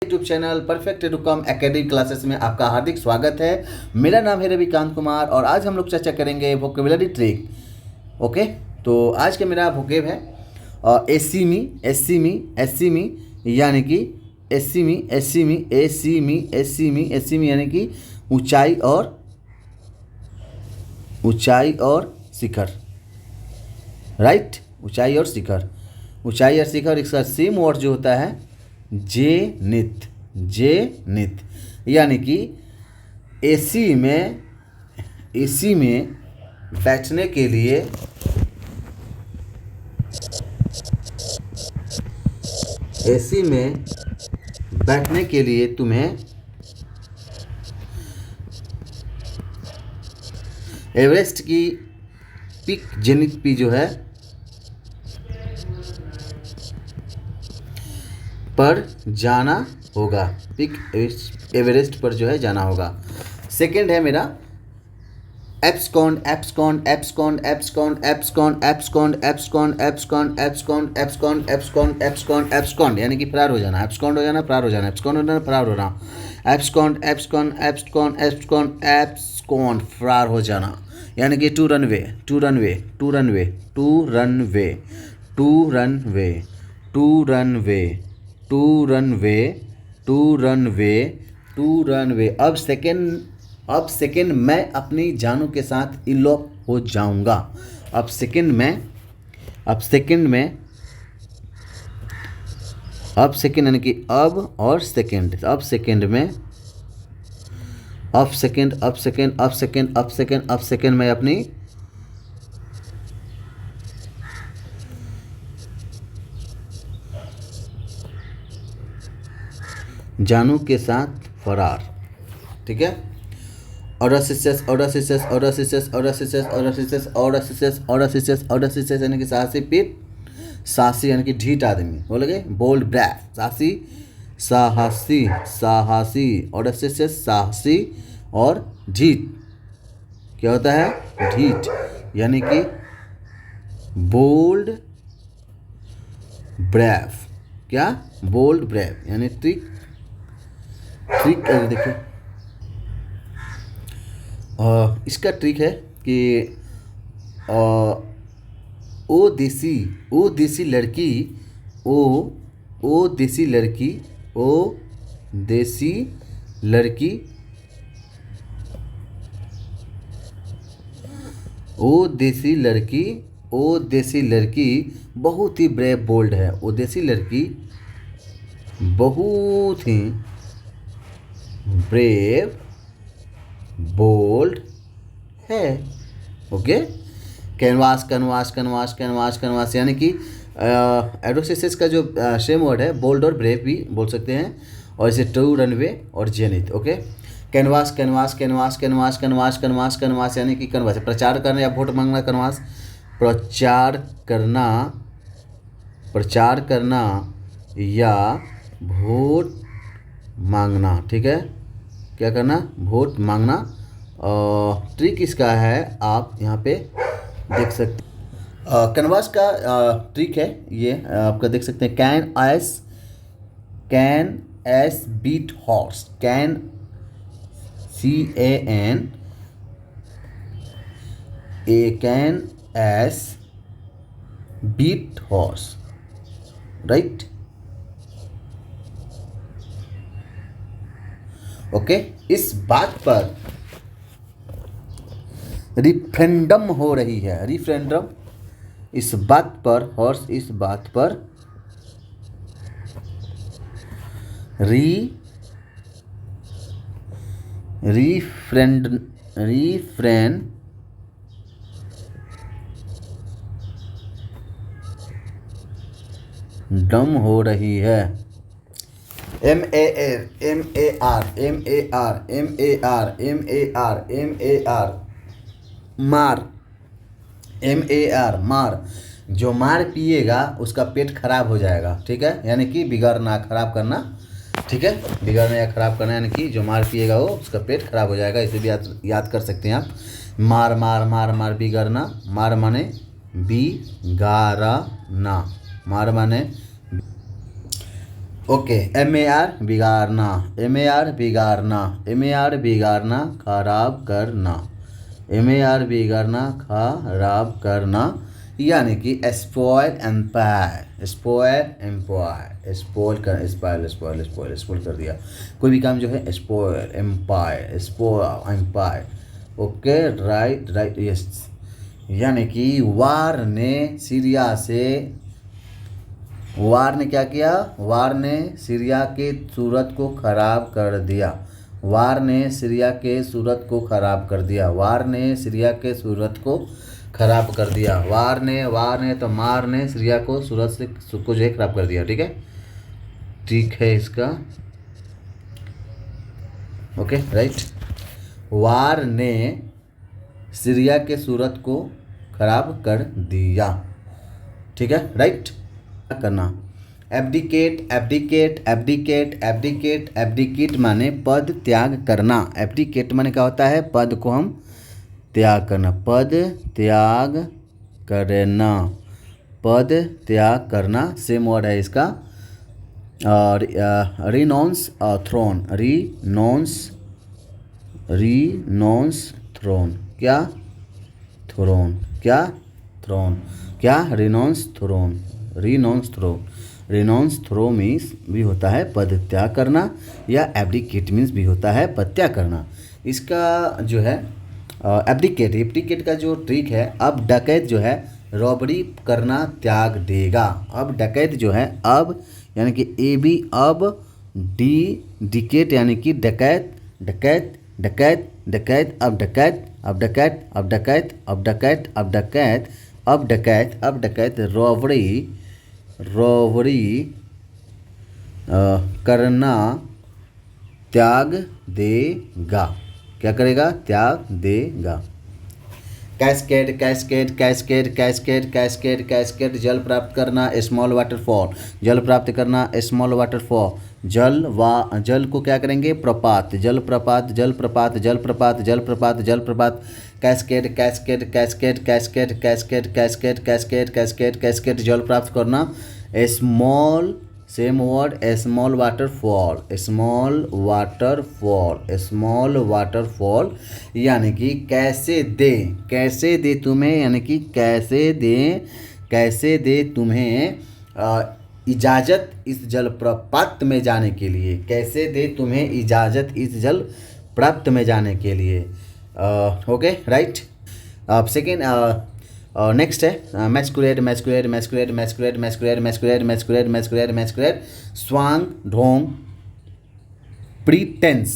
YouTube channel perfect Educom academy classes में आपका हार्दिक स्वागत है। मेरा नाम है रविकांत कुमार और आज हम लोग चर्चा करेंगे वोकेबुलरी ट्रिक। ओके, तो आज का मेरा वोकेब है एसीमी एसीमी एसीमी यानी कि एसीमी एसीमी एसीमी एसीमी एसीमी यानी कि ऊंचाई और शिखर। राइट, ऊंचाई और शिखर। ऊंचाई और शिखर इसका सेम वर्ड जो होता है जेनिथ। जेनिथ यानी कि एसी में बैठने के लिए तुम्हें एवरेस्ट की पीक जेनिथ पे जो है पर जाना होगा। पीक एवरेस्ट पर जो है जाना होगा। सेकंड है मेरा abscond abscond abscond abscond abscond abscond abscond abscond abscond abscond abscond abscond abscond यानी कि फरार हो जाना। एब्सकॉन्ड हो जाना, फरार हो जाना, एब्सकॉन्ड हो जाना, फरार हो जाना। Abscond abscond abscond abscond abscond फरार हो जाना यानी कि to run away to run away to run away to run away to run away to run away to run away to run away to run away. अब सेकंड मैं अपनी जानों के साथ इलोप हो जाऊंगा। अब सेकंड यानी कि अब और सेकंड। अब सेकंड मैं अपनी जानू के साथ फरार। ठीक है। ऑडासियस यानी कि साहसी पीठ, साहसी यानी कि ढीठ आदमी। बोलोगे बोल्ड ब्रेव, साहसी ऑडासियस साहसी और ढीठ क्या होता है? ढीठ यानी कि बोल्ड ब्रेव। क्या? बोल्ड ब्रेव यानी ट्रिक देखिए इसका ट्रिक है कि ओ देसी लड़की बहुत ही ब्रेव बोल्ड है। वो देसी लड़की बहुत ही ब्रेव बोल्ड है। ओके, कैनवास यानी कि एडोसिस का जो सेम वर्ड है बोल्ड और ब्रेव भी बोल सकते हैं, और इसे टू रनवे और जेनिथ। ओके, कैनवास यानी कि कनवास प्रचार करना या वोट मांगना। कनवास प्रचार करना या वोट मांगना। ठीक है, क्या करना? वोट मांगना। ट्रिक इसका है, आप यहाँ पे देख सकते कैनवास का ट्रिक है ये, आपका देख सकते हैं। Can ass beat horse, can can ass beat horse. Right, okay. इस बात पर रिफ्रेंडम हो रही है। रिफ्रेंडम इस बात पर रिफ्रेंडम हो रही है। मार। जो मार पिएगा उसका पेट खराब हो जाएगा। ठीक है, यानी कि बिगाड़ना, खराब करना। ठीक है, बिगाड़ना या खराब करना यानी कि जो मार पिएगा वो उसका पेट खराब हो जाएगा। इसे भी याद कर सकते हैं आप। मार बिगाड़ना। मार माने बिगाड़ना। मार माने ओके, एम ए आर बिगाड़ना, एम ए आर बिगाड़ना, एम ए आर बिगाड़ना खराब करना, एम ए आर बिगाड़ना खराब करना, यानी कि spoil empire, spoil empire, spoil कर, स्पॉइल स्पॉइल स्पॉइल स्पॉइल कर दिया कोई भी काम जो है, spoil empire, spoil empire. Okay, right right, yes. यानी कि वार ने सीरिया से, वार ने क्या किया, वार ने सीरिया के सूरत को खराब कर दिया, वार ने सीरिया के सूरत को खराब कर दिया, वार ने सीरिया के सूरत को खराब कर दिया, वार ने तो मार ने सीरिया को सूरत से को जो है खराब कर दिया। ठीक है, ठीक है इसका। Okay, right. वार ने सीरिया के सूरत को खराब कर दिया। ठीक है, राइट। करना, abdicate, abdicate, abdicate, abdicate, abdicate माने पद त्याग करना। एब्डिकेट माने क्या होता है, पद को हम त्याग करना, पद त्याग करना, पद त्याग करना, सेम वर्ड है इसका। और रिनोंस थ्रोन, रिनोंस, रिनोंस थ्रोन, क्या थ्रोन, क्या थ्रोन, क्या रिनोंस थ्रोन, रिनोंस थ्रो, रिनोंस थ्रो मीन्स भी होता है पद त्याग करना, या एब्डिकेट मीन्स भी होता है पद त्याग करना। इसका जो है एब्डिकेट, एब्डिकेट का जो ट्रिक है, अब डकैत जो है रॉबरी करना त्याग देगा। अब डकैत जो है, अब यानी कि ए बी, अब डी डिकेट यानी कि डकैत, डकैत, डकैत, डकैत, अब डकैत, अब डकैत, अब डकैत, अब डकैत, अब डकैत, अब डकैत, अब डकैत, रॉबरी, रॉबरी करना त्याग देगा। क्या करेगा, त्याग देगा। Cascade, cascade, cascade, cascade, cascade, cascade, जल प्राप्त करना, स्मॉल वाटरफॉल, जल प्राप्त करना, स्मॉल वाटरफॉल, जल को क्या करेंगे, प्रपात, जल प्रपात, जल प्रपात, जल प्रपात, जल प्रपात, जल प्रपात। Cascade, cascade, cascade, cascade, cascade, cascade, cascade, cascade, cascade, जल प्राप्त करना, small, same word, small waterfall, small waterfall, small waterfall, यानी कि कैसे दे, कैसे दे तुम्हें, यानी कि कैसे दे, कैसे दे तुम्हें इजाज़त इस जलप्रपात में जाने के लिए, कैसे दे तुम्हें इजाज़त इस जल प्राप्त में जाने के लिए। Okay, right. अब सेकेंड, नेक्स्ट है मैस्कुलेट, मैस्कुलेट, मैस्कुलेट, मैस्कुलेट, मैस्कुलेट, मैस्कुलेट, मैस्कुलेट, मैस्कुलेट, मैस्कुलेट, स्वांग ढोंग प्रीटेंस,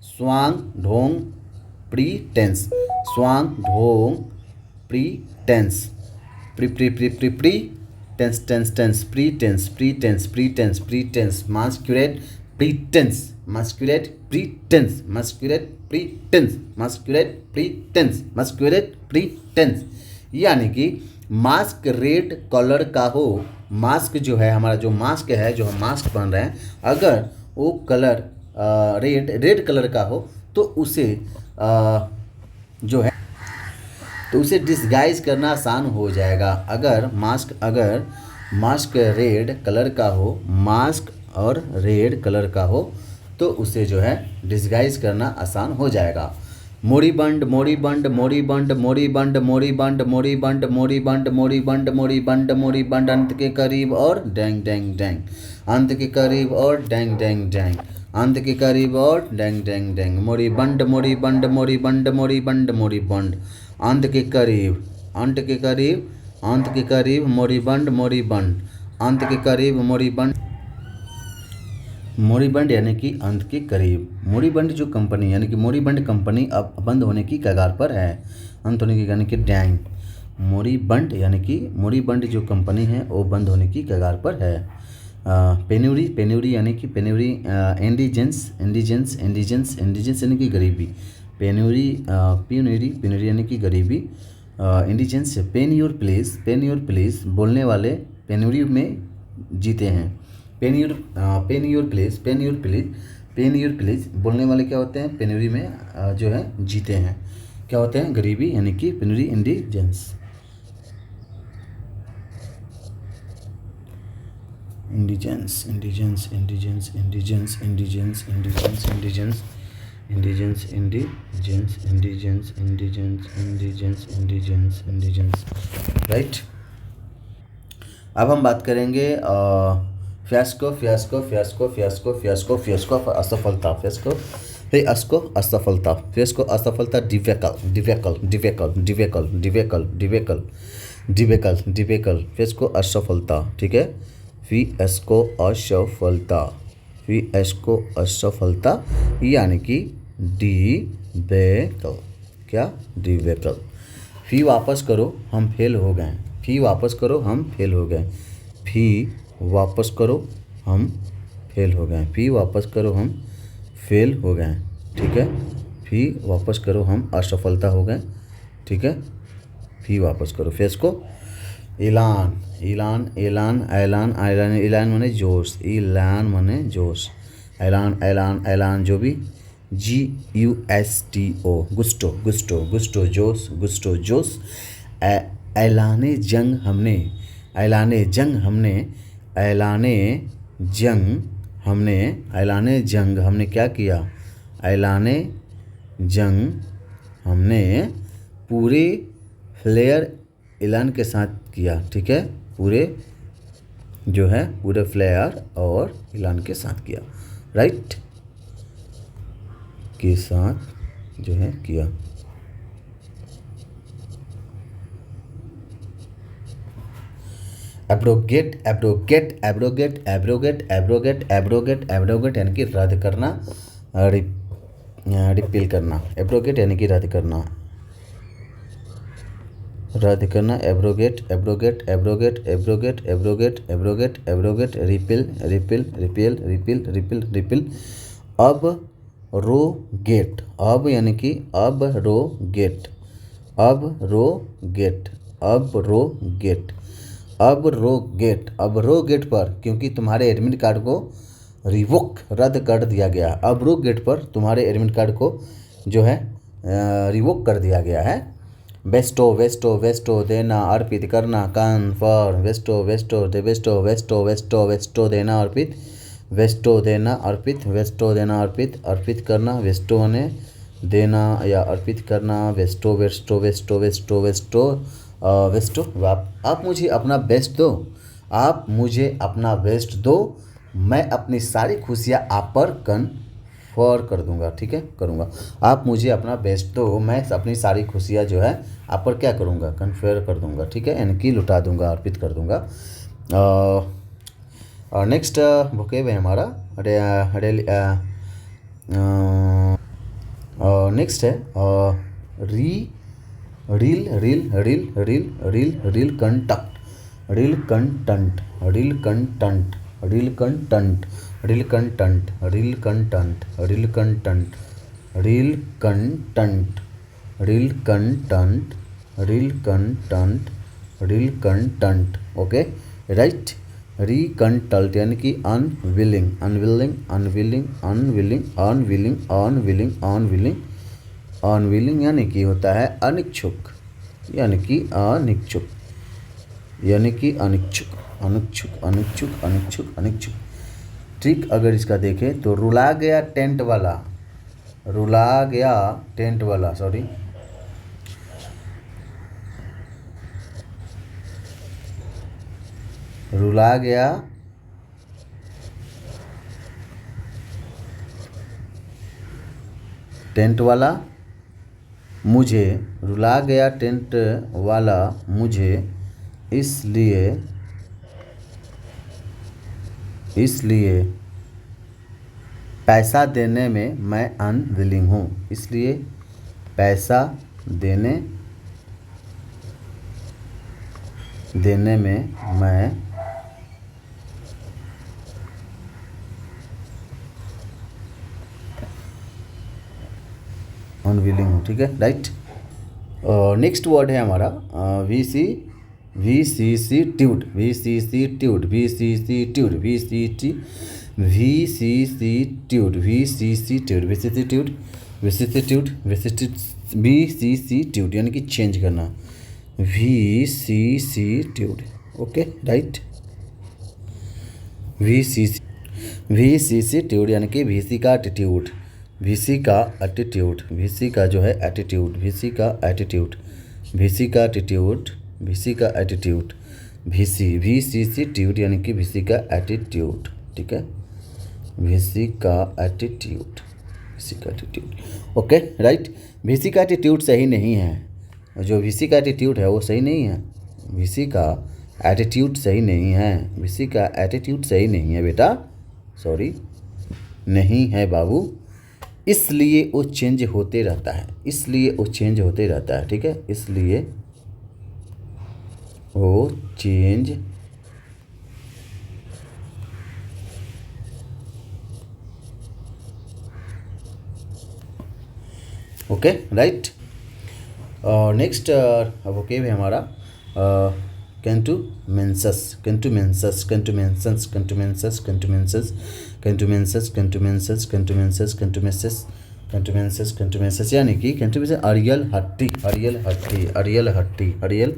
स्वांग ढोंग प्रीटेंस, स्वांग ढोंग pretence, pre pre pre pre pretence, tense tense, pretence, pretence, pretence, pretence, मास्कुलेट प्रीटेंस, मास्कुलेट प्रीटेंस, मास्कुलेट प्रीटेंस, मास्कुलेट प्रीटेंस, मास्कुलेट प्रीटेंस, यानी कि मास्क रेड कलर का हो, मास्क जो है हमारा, जो मास्क है, जो हम मास्क पहन रहे हैं, अगर वो कलर रेड कलर का हो तो उसे जो है, तो उसे डिस्गाइज करना आसान हो जाएगा। अगर मास्क रेड कलर का हो, मास्क और रेड कलर का हो, तो उसे जो है डिस्गाइज करना आसान हो जाएगा। मोरीबंड, मोरीबंड, मोरीबंड, मोरीबंड, मोरीबंड, मोरीबंड, मोरीबंड, मोरीबंड, मोरीबंड, मोरीबंड, अंत के करीब और डैंग डैंग डैंग, अंत के करीब और डैंग डैंग डैंग, अंत के करीब और डैंग डैंग डैंग, मोरीबंड, मोरीबंड, मोरीबंड, मोरीबंड, मोरीबंड, अंत के करीब, अंत के करीब, अंत के करीब, मोरीबंड, मोरीबंड, अंत के करीब, मोरीबंड, मोरीबंड यानी कि अंत के करीब। मोरीबंड जो कंपनी, यानी कि मोरीबंड कंपनी अब बंद होने की कगार पर है, अंत होने की, यानी कि डैंग। मोरीबंड यानी कि मोरीबंड जो कंपनी है वो बंद होने की कगार पर है। पेन्यूरी, पेन्यूरी यानी कि penury, indigence, indigence, indigence, indigence यानी कि गरीबी। पेन्यूरी, पेन्यूरी, पेन्यूरी यानी कि गरीबी। Indigence, pen your place, pen your place, बोलने वाले पेन्यूरी में जीते हैं। Pen your place, pen your place, pen your place, बोलने वाले क्या होते हैं, पेन्यूरी में जो है जीते हैं। क्या होते हैं, गरीबी, यानी कि penury, indigence. Indigence indigence indigence indigence indigence indigence indigence indigence indigence indigence indigence indigence indigence indigenous right. अब हम बात करेंगे fiasco fiasco fiasco fiasco fiasco fiasco असफलता फियास्को फियास्को असफलता फियास्को असफलता डिवेकल डिवेकल डिवेकल डिवेकल डिवेकल डिवेकल डिवेकल डिवेकल फियास्को असफलता, ठीक है। फियास्को असफलता, फियास्को असफलता यानी कि डिवेकल, क्या डिवेकल। फी वापस करो हम फेल हो गए, फी वापस करो हम फेल हो गए, फी वापस करो हम फेल हो गए, फी वापस करो हम फेल हो गए, ठीक है। फी वापस करो हम असफलता हो गए, ठीक है। फी वापस करो। फियास्को ऐलान ऐलान ऐलान ऐलान ऐलान ऐलान माने जोश, ऐलान माने जोश, ऐलान ऐलान ऐलान जो भी GUSTO गुस्टो गुस्टो गुस्टो जोश गुस्टो जोश। ऐलाने जंग हमने, ऐलाने जंग हमने, ऐलाने जंग हमने, ऐलाने जंग हमने क्या किया, ऐलाने जंग हमने पूरे फ्लेयर ऐलान के साथ किया, ठीक है। पूरे जो है पूरे फ्लेयर और ऐलान के साथ किया, राइट, के साथ जो है किया। Abrogate abrogate abrogate abrogate abrogate abrogate abrogate यानी कि रद्द करना, रिपील करना। एब्रोगेट यानी कि रद्द करना, रद्द करना। Abrogate abrogate abrogate abrogate abrogate abrogate abrogate repeal repeal repeal repeal repeal repeal. अब रो गेट, अब यानी कि अब रो गेट, अब रो गेट, अब रो गेट, अब रो गेट, अब रो गेट पर क्योंकि तुम्हारे एडमिट कार्ड को रिवोक रद्द कर दिया गया, अब रो गेट पर तुम्हारे एडमिट कार्ड को जो है रिवोक कर दिया गया है। वेस्टो वेस्टो वेस्टो देना अर्पित करना, कन्फर्म वेस्टो वेस्टो दे वेस्टो वेस्टो वेस्टो वेस्टो देना अर्पित, वेस्टो देना अर्पित, वेस्टो देना अर्पित, अर्पित करना, वेस्टो ने देना या अर्पित करना, वेस्टो वेस्टो वेस्टो वेस्टो वेस्टो वेस्टो। आप मुझे अपना बेस्ट दो, आप मुझे अपना बेस्ट दो, मैं अपनी सारी खुशियाँ आप पर कन्फर कर दूंगा, ठीक है, करूँगा। आप मुझे अपना बेस्ट दो, मैं अपनी सारी खुशियाँ जो है आप पर क्या करूँगा, कन्फर कर दूंगा, ठीक है, यानी कि लुटा दूंगा, अर्पित कर दूंगा। और नेक्स्ट वोकेब है हमारा नेक्स्ट है री रील रील रील रील रील recalcitrant, recalcitrant, recalcitrant, recalcitrant, recalcitrant, recalcitrant, recalcitrant, recalcitrant, recalcitrant, recalcitrant, recalcitrant, okay, right. Recalcitrant यानी कि unwilling unwilling unwilling unwilling unwilling unwilling unwilling unwilling यानी कि होता है अनिच्छुक, यानी कि अनिच्छुक, यानी कि अनिच्छुक अनिच्छुक अनिच्छुक अनिच्छुक अनिच्छुक, ठीक। अगर इसका देखें तो रुला गया टेंट वाला, रुला गया टेंट वाला, सॉरी, रुला गया टेंट वाला मुझे, रुला गया टेंट वाला मुझे, इसलिए इसलिए पैसा देने में मैं अनविलिंग हूँ, इसलिए पैसा देने में मैं अनविलिंग हूँ, ठीक है, राइट। नेक्स्ट वर्ड है हमारा vicissitude, vicissitude, vicissitude, vicissitude, vicissitude, vicissitude, vicissitude, vicissitude यानी कि चेंज करना, vicissitude, okay, right. V C C, we सी सी ट्यूड यानी कि वीसी का एटीट्यूड, वीसी का एटीट्यूड, वीसी का जो है एटीट्यूड, वीसी का एटीट्यूड, वीसी का एटीट्यूड, वीसी का एटीट्यूड, वीसी वी सी सी ट्यूड यानी कि वीसी का एटीट्यूड, ठीक है, वीसी का एटीट्यूड, वीसी का एटीट्यूड, ओके राइट। वीसी का एटीट्यूड सही नहीं है, जो वीसी का एटीट्यूड है वो सही नहीं है, वीसी का एटीट्यूड सही नहीं है, वीसी का एटीट्यूड सही नहीं है बेटा, सॉरी नहीं है बाबू, इसलिए वो चेंज होते रहता है, इसलिए वो चेंज होते रहता है, ठीक है, इसलिए वो change okay right. Next vocab है हमारा कंटुमेंसस, कंटुमेंसस, कंटुमेंसस, कंटुमेंसस, कंटुमेंसस, कंटुमेंसस, कंटुमेंसस, कंटुमेंसस, कंटुमेंसस, कंटुमेंसस, कंटुमेंसस यानी कि कंटुमेंसस अड़ियल हट्टी, अड़ियल हट्टी, अड़ियल हट्टी, अड़ियल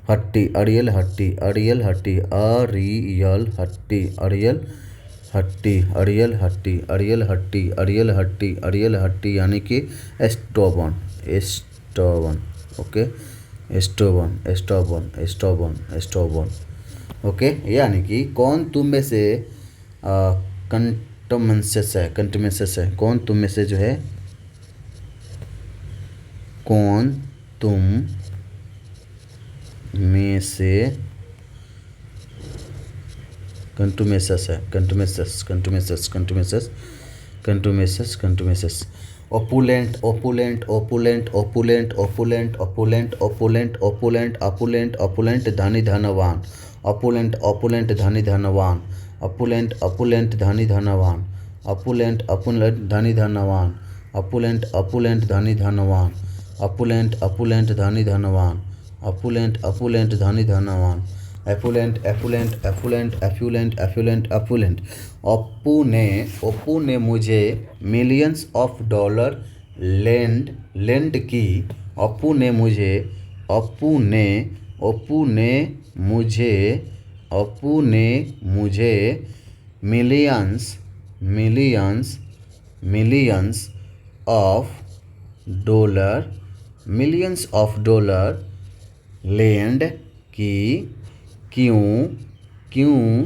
हट्टी, अड़ियल हट्टी, अड़ियल हट्टी, अड़ियल हट्टी, अड़ियल हट्टी, अड़ियल हट्टी, अड़ियल हट्टी, अड़ियल हट्टी, अड़ियल हट्टी यानी कि एस्टोबन, एस्टोबन, ओके, एस्टोबन, एस्टोबन, एस्टोबन, एस्टोबन, ओके, यानी कि कौन तुम में से कंटोमेंसस है, कंटोमेंसस है, कौन तुम में से जो है, कौन तुम में से कंटुमेसस है, contumacious, contumacious, contumacious, contumacious, contumacious, opulent, opulent, opulent, opulent, opulent, opulent, opulent, opulent, opulent, opulent धनी धनवान, ओपुलेंट, ओपुलेंट धनी धनवान, ओपुलेंट, ओपुलेंट धनी धनवान, ओपुलेंट, ओपुलेंट धनी धनवान, ओपुलेंट, ओपुलेंट धनी धनवान, ओपुलेंट, ओपुलेंट धनी धनवान, ओपुलेंट, ओपुलेंट धनी धनवान, एफुलेंट, एफुलेंट, एफुलेंट, एफ्युलेंट, एफ्युलेंट, एफुलेंट। ओप्पू ने मुझे मिलियंस ऑफ डॉलर लेंड की, ओप्पू ने मुझे, ओप्पू ने, ओप्पू ने मुझे, ओप्पू ने मुझे millions, millions, millions of dollar, millions of dollar lend की, क्यों, क्यों,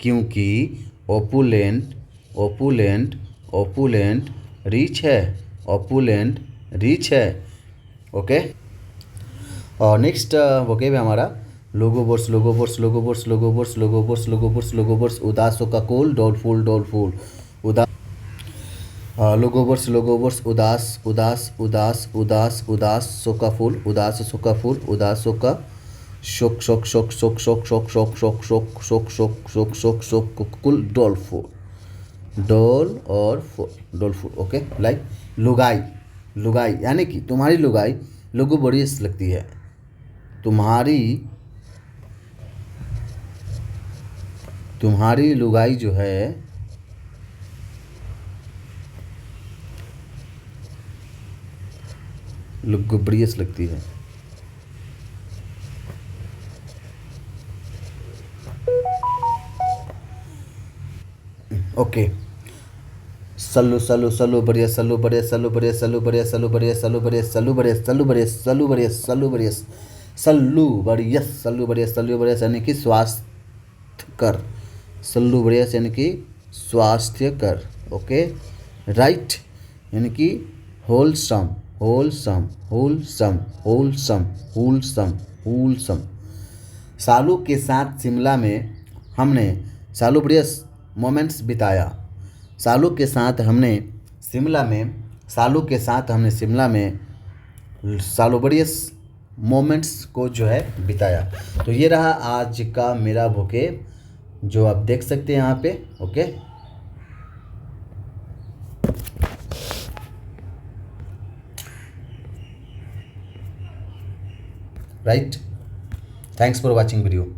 क्योंकि ओपुलेंट, ओपुलेंट, ओपुलेंट रिच है, ओपुलेंट रिच है, ओके। और नेक्स्ट वोकेब है हमारा लोगोवर्स, लोगोवर्स, लोगोवर्स, लोगोवर्स, लोगोवर्स, लोगोवर्स, लोगोवर्स, उदास का कोल, डॉलफुल, डॉलफुल, उदास, लोगोवर्स, लोगोवर्स, उदास, उदास, उदास, उदास, उदास सोका फूल, उदास सोका फूल, उदास सोका शोक, शोक, शोक, शोक, शोक, शोक, शोक, शोक, शोक, शोक, शोक, शोक, शोक, शोक, कुल, डॉलफुल, डॉल और डॉलफुल, ओके, लाइक लुगाई, लुगाई यानी कि तुम्हारी लुगाई लोगो बड़ी लगती है, तुम्हारी, तुम्हारी लुगाई जो है लोगो बड़ी लगती है, ओके। सल्लू, सल्लू, सल्लू बढ़िया, सल्लू बढ़िया, सल्लू बढ़िया, सल्लू बढ़िया, सल्लू बढ़िया, सल्लू बढ़िया, सल्लू बढ़िया, सल्लू बढ़िया, सल्लू बढ़िया, सल्लू बढ़िया, सल्लू बढ़िया, सल्लू बढ़िया, सल्लू बढ़िया यानी कि स्वास्थ्यकर, सल्लू बढ़िया यानी कि स्वास्थ्यकर, ओके राइट, यानी कि wholesome, wholesome, wholesome, wholesome, wholesome, wholesome. सालू के साथ शिमला में हमने सालुब्रियस मोमेंट्स बिताया, सालू के साथ हमने शिमला में, सालू के साथ हमने शिमला में सालुब्रियस मोमेंट्स को जो है बिताया। तो ये रहा आज का मेरा वोकेब जो आप देख सकते हैं यहाँ पे, okay. Right, thanks for watching video.